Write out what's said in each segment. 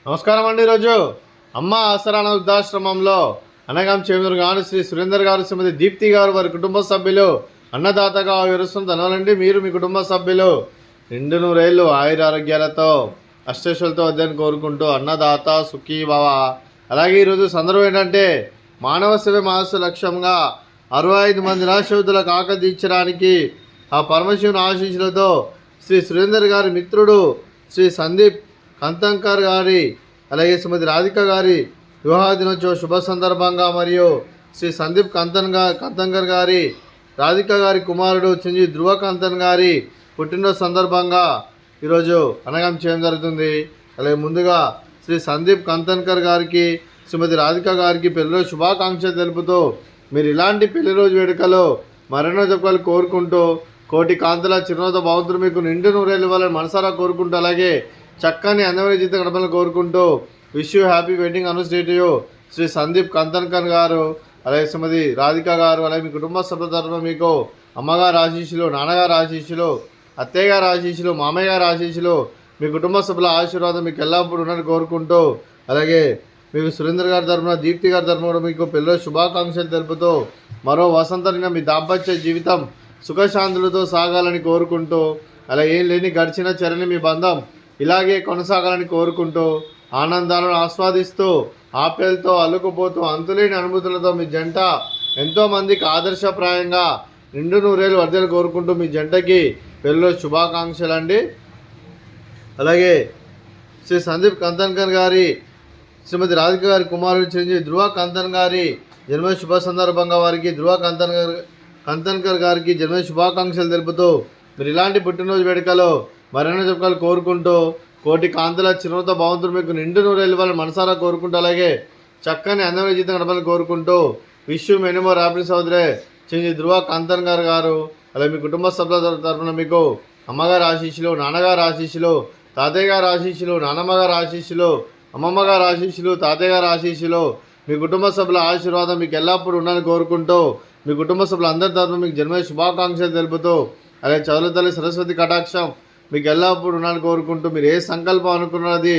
నమస్కారం అండి. ఈరోజు అమ్మ ఆసరాన వృద్ధాశ్రమంలో అనగాం చేమూరు గారు శ్రీ సురేందర్ గారు, శ్రీమతి దీప్తి గారు, వారి కుటుంబ సభ్యులు అన్నదాతగా వివరిస్తున్న ధనాలండి. మీరు మీ కుటుంబ సభ్యులు నిండు నూరేళ్ళు ఆయుర ఆరోగ్యాలతో అష్టేశ్వలతో అధ్యయనం కోరుకుంటూ అన్నదాత సుఖీ భవ. అలాగే ఈరోజు సందర్భం ఏంటంటే మానవ సేవ మానస లక్ష్యంగా 65 మంది నిరాశ్రతులకు ఆకదీర్చడానికి ఆ పరమశివుని ఆశీస్సులతో శ్రీ సురేందర్ గారి మిత్రుడు శ్రీ సందీప్ కంతంకర్ గారి, అలాగే శ్రీమతి రాధిక గారి వివాహ దినోత్సవ శుభ సందర్భంగా మరియు శ్రీ సందీప్ కంతంకర్ గారి రాధిక గారి కుమారుడు చిరంజీవి ధ్రువ కంతన్ గారి పుట్టినరోజు సందర్భంగా ఈరోజు అనగం చేయడం జరుగుతుంది. అలాగే ముందుగా శ్రీ సందీప్ కంతన్కర్ గారికి, శ్రీమతి రాధిక గారికి పెళ్లిరోజు శుభాకాంక్షలు తెలుపుతూ మీరు ఇలాంటి పెళ్లిరోజు వేడుకలో మరెన్నో జరుపుకోవాలి కోరుకుంటూ, కోటి కాంతుల చిరునవ్వుతో భగవంతుడు మీకు నిండు నూరేళ్ళు ఇవ్వాలని మనసారా కోరుకుంటూ, అలాగే చక్కని అందమైన జీవితం గడపాలని కోరుకుంటూ wish you happy wedding anniversary you Shri Sandeep Kantankar గారు, అలాగే శ్రీమతి రాధిక గారు, అలాగే మీ కుటుంబ సభ్యుల తరఫున మీకు అమ్మగారు ఆశీస్సులు, నాన్నగారు ఆశీస్సులు, అత్తయ్య గారు ఆశీస్సులు, మామయ్య గారు ఆశీస్సులు, మీ కుటుంబ సభ్యుల ఆశీర్వాదం మీకు ఎల్లప్పుడూ ఉన్నట్టు కోరుకుంటూ, అలాగే మీకు సురేందర్ గారి తరఫున, దీప్తి గారి తరఫున కూడా మీకు పెళ్లి శుభాకాంక్షలు తెలుపుతూ మరో వసంతరిన మీ దాంపత్య జీవితం సుఖశాంతులతో సాగాలని కోరుకుంటూ, అలా ఏం లేని గడిచిన చెరని మీ బంధం ఇలాగే కొనసాగాలని కోరుకుంటూ, ఆనందాలను ఆస్వాదిస్తూ ఆప్యాయలతో అల్లుకుపోతూ అంతులేని అనుభూతులతో మీ జంట ఎంతోమందికి ఆదర్శప్రాయంగా నిండు నూరేళ్ళు వర్ధలు కోరుకుంటూ మీ జంటకి పెళ్ళిలో శుభాకాంక్షలు అండి. అలాగే శ్రీ సందీప్ కంతన్కర్ గారి, శ్రీమతి రాధిక గారి కుమారుడు చిరంజీవి ధ్రువ కంతన్ గారి జన్మ శుభ సందర్భంగా వారికి ధ్రువ కంతన్కర్ గారికి జన్మ శుభాకాంక్షలు తెలుపుతూ మీరు ఇలాంటి పుట్టినరోజు వేడుకలో మరెన్నో జరుపుకోవాలి కోరుకుంటూ, కోటి కాంతుల చిరునవ్వుతో భగవంతుడు మీకు నిండు నూరేళ్ళు ఇవ్వాలని మనసారా కోరుకుంటూ, అలాగే చక్కని అందమైన జీవితం గడపాలని కోరుకుంటూ wish you many more happy సోదరే చిరంజీవి ధ్రువ కంతన్కర్ గారు, అలాగే మీ కుటుంబ సభ్యుల తరఫున మీకు అమ్మగారు ఆశీస్సులు, నాన్నగారు ఆశీస్సులు, తాతయ్య గారు ఆశీస్సులు, నాన్నమ్మ గారు ఆశీస్సులు, అమ్మమ్మ గారు ఆశీస్సులు, తాతయ్య గారు ఆశీస్సులు, మీ కుటుంబ సభ్యుల ఆశీర్వాదం మీకు ఎల్లప్పుడూ ఉండాలని కోరుకుంటూ, మీ కుటుంబ సభ్యులు అందరి తరఫున మీకు జన్మ శుభాకాంక్షలు తెలుపుతూ, అలాగే చదువుల తల్లి సరస్వతి కటాక్షం మీకు ఎల్లప్పుడూ ఉండాలని కోరుకుంటూ, మీరు ఏ సంకల్పం అనుకున్నది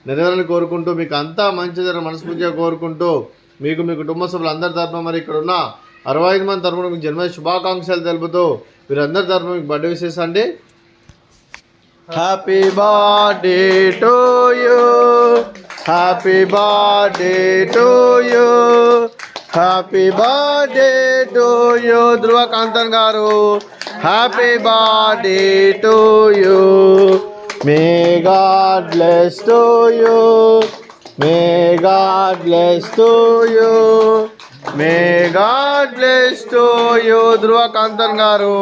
నెరవేరాలని కోరుకుంటూ, మీకు అంతా మంచి జరగ మనస్ఫూర్తిగా కోరుకుంటూ, మీకు మీ కుటుంబ సభ్యులు అందరి తరఫున మరి ఇక్కడ ఉన్న 65 మంది తరఫున మీకు జన్మ శుభాకాంక్షలు తెలుపుతూ వీరందరి తరఫున మీకు బర్త్డే విషెస్ అండి. Happy birthday to you, happy birthday to you, happy birthday to you Dhruva Kanthan garu, happy birthday to you, may God bless to you, may God bless to you, may God bless to you Dhruva Kanthan garu,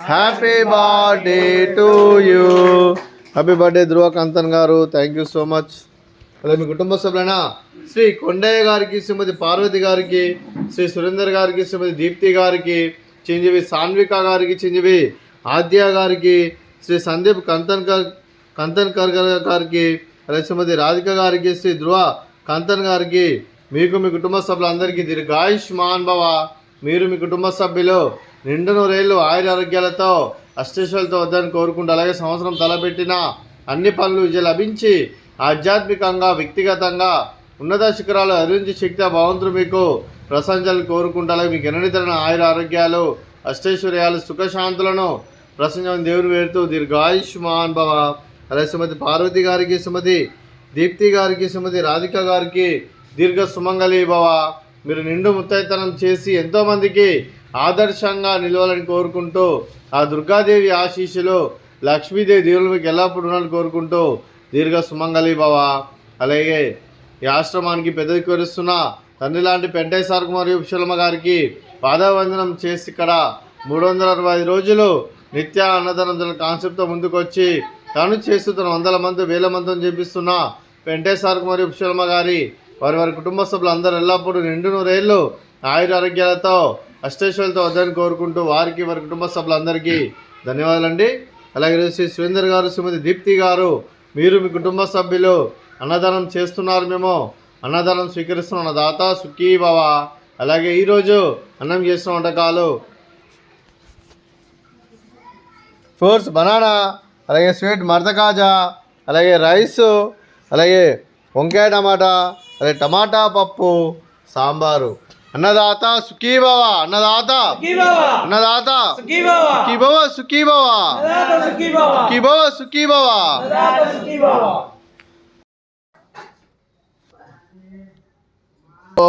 happy birthday to you. Happy birthday Dhruva Kanthan garu, thank you so much. అలాగే మీ కుటుంబ సభ్యులైన శ్రీ కొండయ్య గారికి, శ్రీమతి పార్వతి గారికి, శ్రీ సురేందర్ గారికి, శ్రీమతి దీప్తి గారికి, చిరంజీవి సాన్విక గారికి, చిరంజీవి ఆద్య గారికి, శ్రీ సందీప్ కంతన్కర్ గారికి, అలాగే శ్రీమతి రాధిక గారికి, శ్రీ ధ్రువ కంతన్ గారికి, మీకు మీ కుటుంబ సభ్యులందరికీ దీర్ఘాయుష్మాన్ భవ. మీరు మీ కుటుంబ సభ్యులు నిండు నూరేళ్ళు ఆయుర ఆరోగ్యాలతో అష్టైశ్వర్యాలతో వద్దని కోరుకుంటూ, అలాగే సంవత్సరం తలపెట్టిన అన్ని పనులు విజయం లభించి ఆధ్యాత్మికంగా, వ్యక్తిగతంగా ఉన్నత శిఖరాలు అధించి శక్తి భగవంతుడు మీకు ప్రశంసలు కోరుకుంటూ, అలాగే మీకు ఎన్నడితరణ ఆయుర ఆరోగ్యాలు, అష్టైశ్వర్యాలు, సుఖశాంతులను ప్రశంసని దేవుని వేడుతూ దీర్ఘాయుష్మాన్ భవ. అలాగే శ్రీమతి పార్వతి గారికి, శ్రీమతి దీప్తి గారికి, శ్రీమతి రాధిక గారికి దీర్ఘ సుమంగళి భవ. మీరు నిండు ముత్తైతనం చేసి ఎంతోమందికి ఆదర్శంగా నిలవాలని కోరుకుంటూ, ఆ దుర్గాదేవి ఆశీస్సులు, లక్ష్మీదేవి దేవులు మీకు ఎల్లప్పుడూ ఉండాలని కోరుకుంటూ దీర్ఘ సుమంగళి భవ. అలాగే ఈ ఆశ్రమానికి పెద్దది కోరుస్తున్న తండ్రి లాంటి పెంటయ్య సార్ మరియు విశాలమ్మ గారికి పాదవందనం చేసి ఇక్కడ 365 రోజులు నిత్య అన్నదానం కాన్సెప్ట్తో ముందుకు వచ్చి తను చేస్తూ తన 100 మంది 1000 మందితో చేపిస్తున్న పెంటయ్య సార్ మరియు విశాలమ్మ గారి వారి కుటుంబ సభ్యులు అందరూ ఎల్లప్పుడూ నిండు నూరేళ్ళు ఆయుర ఆరోగ్యాలతో అష్టైశ్వర్యాలతో వద్దని కోరుకుంటూ వారికి వారి కుటుంబ సభ్యులందరికీ ధన్యవాదాలండి. అలాగే శ్రీ సురేందర్ గారు, శ్రీమతి దీప్తి గారు, మీరు మీ కుటుంబ సభ్యులు అన్నదానం చేస్తున్నారు, మేము అన్నదానం స్వీకరిస్తున్న దాత సుఖీ భవ. అలాగే ఈరోజు అన్నం చేసిన వంటకాలు ఫ్రూట్స్ బనానా, అలాగే స్వీట్ మర్దకాజా, అలాగే రైసు, అలాగే వంకాయ టమాటా, అదే టమాటా పప్పు, సాంబారు. అన్నదాత సుఖీభవ, అన్నదాత అన్నదాత సుఖీభవ సుఖీభవ సుఖీభవ సుఖీభవ. ఓ